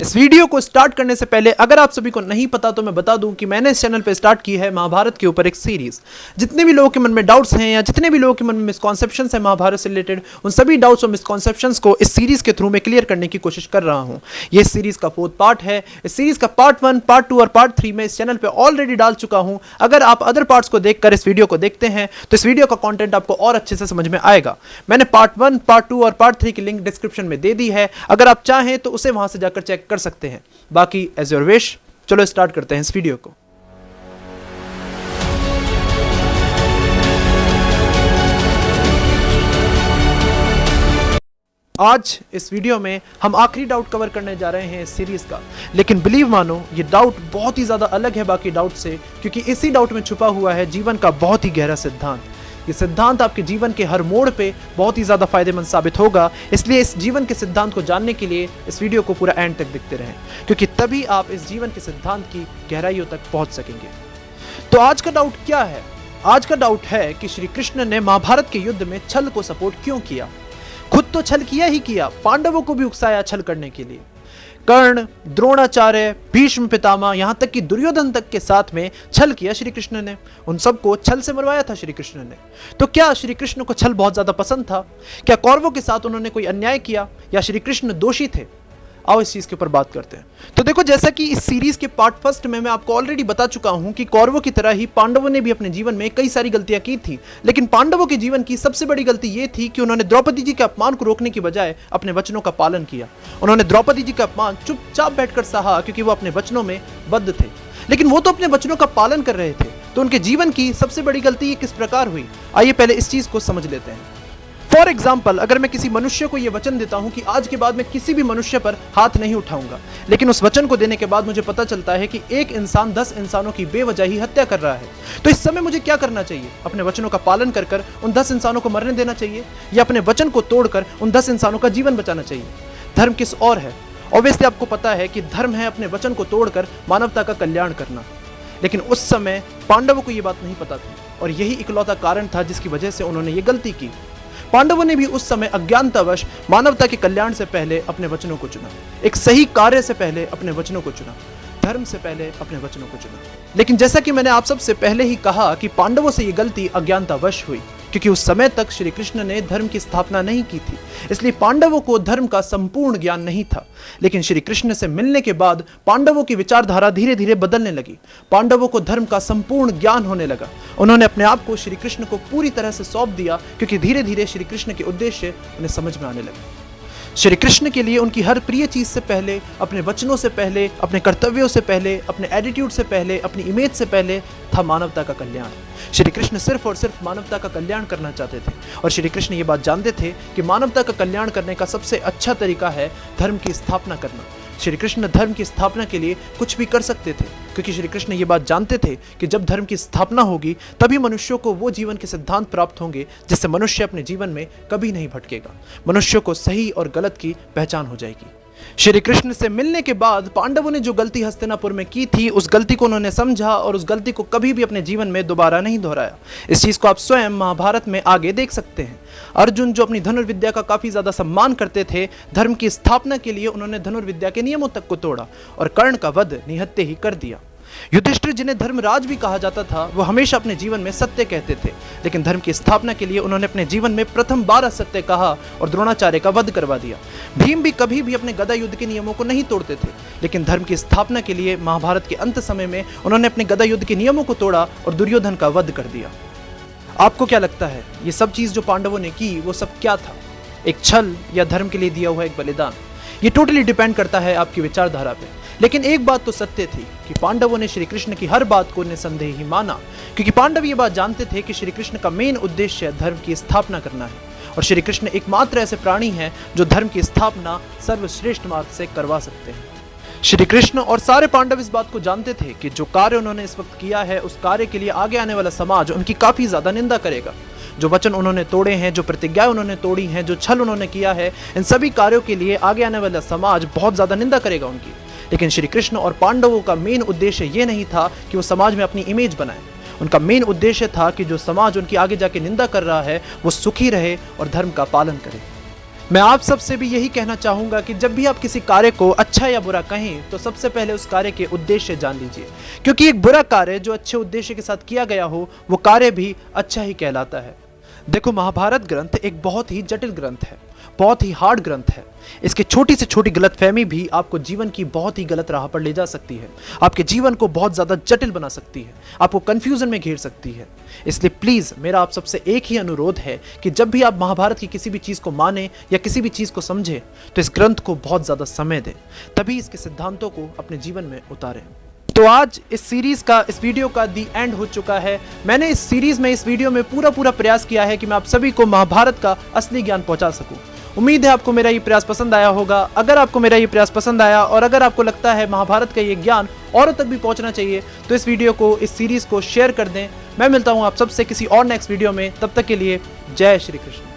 इस वीडियो को स्टार्ट करने से पहले अगर आप सभी को नहीं पता तो मैं बता दूं कि मैंने इस चैनल पे स्टार्ट की है महाभारत के ऊपर एक सीरीज। जितने भी लोगों के मन में डाउट्स हैं या जितने भी लोगों के मन में मिसकॉन्सेप्शंस हैं महाभारत से रिलेटेड, उन सभी डाउट्स और मिसकॉन्सेप्शंस को इस सीरीज के थ्रू मैं क्लियर करने की कोशिश कर रहा हूं। ये सीरीज का 4th पार्ट है। इस सीरीज का पार्ट 1, पार्ट 2 और पार्ट 3 में इस चैनल पर ऑलरेडी डाल चुका हूं। अगर आप अदर पार्ट्स को देखकर इस वीडियो को देखते हैं तो इस वीडियो का कॉन्टेंट आपको और अच्छे से समझ में आएगा। मैंने पार्ट 1, पार्ट 2 और पार्ट 3 की लिंक डिस्क्रिप्शन में दे दी है। अगर आप चाहें तो उसे वहां से जाकर चेक कर सकते हैं। बाकी एज योर विश। चलो स्टार्ट करते हैं इस वीडियो को। आज इस वीडियो में हम आखिरी डाउट कवर करने जा रहे हैं इस सीरीज का। लेकिन बिलीव मानो ये डाउट बहुत ही ज्यादा अलग है बाकी डाउट से, क्योंकि इसी डाउट में छुपा हुआ है जीवन का बहुत ही गहरा सिद्धांत। ये सिद्धांत आपके जीवन के हर मोड़ पे बहुत ही ज्यादा फायदेमंद साबित होगा। इसलिए इस जीवन के सिद्धांत को जानने के लिए इस वीडियो को पूरा एंड तक देखते रहें, क्योंकि तभी आप इस जीवन के सिद्धांत की गहराइयों तक पहुंच सकेंगे। तो आज का डाउट क्या है? आज का डाउट है कि श्री कृष्ण ने महाभारत के युद्ध में छल को सपोर्ट क्यों किया। खुद तो छल किया ही किया, पांडवों को भी उकसाया छल करने के लिए। कर्ण, द्रोणाचार्य, भीष्म पितामह, यहां तक कि दुर्योधन तक के साथ में छल किया श्री कृष्ण ने। उन सबको छल से मरवाया था श्री कृष्ण ने। तो क्या श्री कृष्ण को छल बहुत ज्यादा पसंद था? क्या कौरवों के साथ उन्होंने कोई अन्याय किया या श्री कृष्ण दोषी थे? आओ इस चीज के ऊपर बात करते हैं। तो देखो, जैसा कि इस सीरीज के पार्ट 1 में मैं आपको ऑलरेडी बता चुका हूं कि कौरवों की तरह ही पांडवों ने भी अपने जीवन में कई सारी गलतियां की थी। लेकिन पांडवों के जीवन की सबसे बड़ी गलती यह थी कि उन्होंने द्रौपदी जी के अपमान को रोकने की बजाय अपने वचनों का पालन किया। उन्होंने द्रौपदी जी का अपमान चुपचाप बैठकर सहा, क्योंकि वो अपने वचनों में बद्ध थे। लेकिन वो तो अपने वचनों का पालन कर रहे थे। तो उनके जीवन की सबसे बड़ी गलती किस प्रकार हुई, आइए पहले इस चीज को समझ लेते हैं। फॉर एग्जाम्पल, अगर मैं किसी मनुष्य को यह वचन देता हूं कि आज के बाद मैं किसी भी मनुष्य पर हाथ नहीं उठाऊंगा, लेकिन उस वचन को देने के बाद मुझे पता चलता है कि एक इंसान 10 इंसानों की बेवजह ही हत्या कर रहा है, तो इस समय मुझे क्या करना चाहिए? अपने वचनों का पालन कर उन 10 इंसानों को मरने देना चाहिए, या अपने वचन को तोड़कर उन 10 इंसानों का जीवन बचाना चाहिए? धर्म किस और है? ऑब्वियसली आपको पता है कि धर्म है अपने वचन को तोड़कर मानवता का कल्याण करना। लेकिन उस समय पांडवों को यह बात नहीं पता थी, और यही इकलौता कारण था जिसकी वजह से उन्होंने ये गलती की। पांडवों ने भी उस समय अज्ञानतावश मानवता के कल्याण से पहले अपने वचनों को चुना, एक सही कार्य से पहले अपने वचनों को चुना, धर्म से पहले अपने वचनों को चुना। लेकिन जैसा कि मैंने आप सबसे पहले ही कहा कि पांडवों से यह गलती अज्ञानतावश हुई, क्योंकि उस समय तक श्री कृष्ण ने धर्म की स्थापना नहीं की थी। इसलिए पांडवों को धर्म का संपूर्ण ज्ञान नहीं था। लेकिन श्री कृष्ण से मिलने के बाद पांडवों की विचारधारा धीरे धीरे बदलने लगी। पांडवों को धर्म का संपूर्ण ज्ञान होने लगा। उन्होंने अपने आप को श्री कृष्ण को पूरी तरह से सौंप दिया, क्योंकि धीरे धीरे श्री कृष्ण के उद्देश्य उन्हें समझ में आने लगे। श्री कृष्ण के लिए उनकी हर प्रिय चीज से पहले, अपने वचनों से पहले, अपने कर्तव्यों से पहले, अपने एटीट्यूड से पहले, अपनी इमेज से पहले था मानवता का कल्याण। श्री कृष्ण सिर्फ और सिर्फ मानवता का कल्याण करना चाहते थे, और श्री कृष्ण ये बात जानते थे कि मानवता का कल्याण करने का सबसे अच्छा तरीका है धर्म की स्थापना करना। श्री कृष्ण धर्म की स्थापना के लिए कुछ भी कर सकते थे, क्योंकि श्री कृष्ण ये बात जानते थे कि जब धर्म की स्थापना होगी तभी मनुष्यों को वो जीवन के सिद्धांत प्राप्त होंगे जिससे मनुष्य अपने जीवन में कभी नहीं भटकेगा। मनुष्य को सही और गलत की पहचान हो जाएगी। श्री कृष्ण से मिलने के बाद पांडवों ने जो गलती हस्तिनापुर में की थी, उस गलती को उन्होंने समझा और उस गलती को कभी भी अपने जीवन में दोबारा नहीं दोहराया। इस चीज को आप स्वयं महाभारत में आगे देख सकते हैं। अर्जुन, जो अपनी धनुर्विद्या का काफी ज्यादा सम्मान करते थे, धर्म की स्थापना के लिए उन्होंने धनुर्विद्या के नियमों तक को तोड़ा और कर्ण का वध निहत्थे ही कर दिया। युधिष्ठिर, जिन्हें धर्मराज भी कहा जाता था, वो हमेशा अपने जीवन में सत्य कहते थे, लेकिन धर्म की स्थापना के लिए उन्होंने अपने जीवन में प्रथम 12 सत्य कहा और द्रोणाचार्य का वध करवा दिया। भीम भी कभी भी अपने गदा युद्ध के नियमों को नहीं तोड़ते थे, लेकिन धर्म की स्थापना के लिए महाभारत के अंत समय में उन्होंने अपने गदा युद्ध के नियमों को तोड़ा और दुर्योधन का वध कर दिया। आपको क्या लगता है, ये सब चीज जो पांडवों ने की वो सब क्या था? एक छल या धर्म के लिए दिया हुआ एक बलिदान? ये टोटली डिपेंड करता है आपकी विचारधारा पे। लेकिन एक बात तो सत्य थी कि पांडवों ने श्री कृष्ण की हर बात को निसंदेह ही माना, क्योंकि पांडव ये बात जानते थे कि श्री कृष्ण का मेन उद्देश्य धर्म की स्थापना करना है, और श्री कृष्ण एकमात्र ऐसे प्राणी हैं जो धर्म की स्थापना सर्वश्रेष्ठ मार्ग से करवा सकते हैं। श्री कृष्ण और सारे पांडव इस बात को जानते थे कि जो कार्य उन्होंने इस वक्त किया है, उस कार्य के लिए आगे आने वाला समाज उनकी काफी ज्यादा निंदा करेगा। जो वचन उन्होंने तोड़े हैं, जो प्रतिज्ञाएं उन्होंने तोड़ी हैं, जो छल उन्होंने किया है, इन सभी कार्यों के लिए आगे आने वाला समाज बहुत ज्यादा निंदा करेगा उनकी। लेकिन श्री कृष्ण और पांडवों का मेन उद्देश्य यह नहीं था कि वो समाज में अपनी इमेज बनाए। उनका मेन उद्देश्य था कि जो समाज उनकी आगे जाके निंदा कर रहा है वो सुखी रहे और धर्म का पालन करे। मैं आप सबसे भी यही कहना चाहूंगा कि जब भी आप किसी कार्य को अच्छा या बुरा कहें तो सबसे पहले उस कार्य के उद्देश्य जान लीजिए, क्योंकि एक बुरा कार्य जो अच्छे उद्देश्य के साथ किया गया हो वो कार्य भी अच्छा ही कहलाता है। देखो, महाभारत ग्रंथ एक बहुत ही जटिल ग्रंथ है, बहुत ही हार्ड ग्रंथ है। इसकी छोटी से छोटी गलतफहमी भी आपको जीवन की बहुत ही गलत राह पर ले जा सकती है, आपके जीवन को बहुत ज्यादा जटिल बना सकती है, आपको कंफ्यूजन में घेर सकती है। इसलिए प्लीज मेरा आप सबसे एक ही अनुरोध है कि जब भी आप महाभारत की किसी भी चीज को माने या किसी भी चीज को समझे तो इस ग्रंथ को बहुत ज्यादा समय दें, तभी इसके सिद्धांतों को अपने जीवन में उतारें। तो आज इस सीरीज का, इस वीडियो का दी एंड हो चुका है। मैंने इस सीरीज में, इस वीडियो में पूरा प्रयास किया है कि मैं आप सभी को महाभारत का असली ज्ञान पहुंचा सकूं। उम्मीद है आपको मेरा ये प्रयास पसंद आया होगा। अगर आपको मेरा ये प्रयास पसंद आया और अगर आपको लगता है महाभारत का ये ज्ञान औरों तक भी पहुंचना चाहिए तो इस वीडियो को, इस सीरीज को शेयर कर दें। मैं मिलता हूं आप सबसे किसी और नेक्स्ट वीडियो में, तब तक के लिए जय श्री कृष्ण।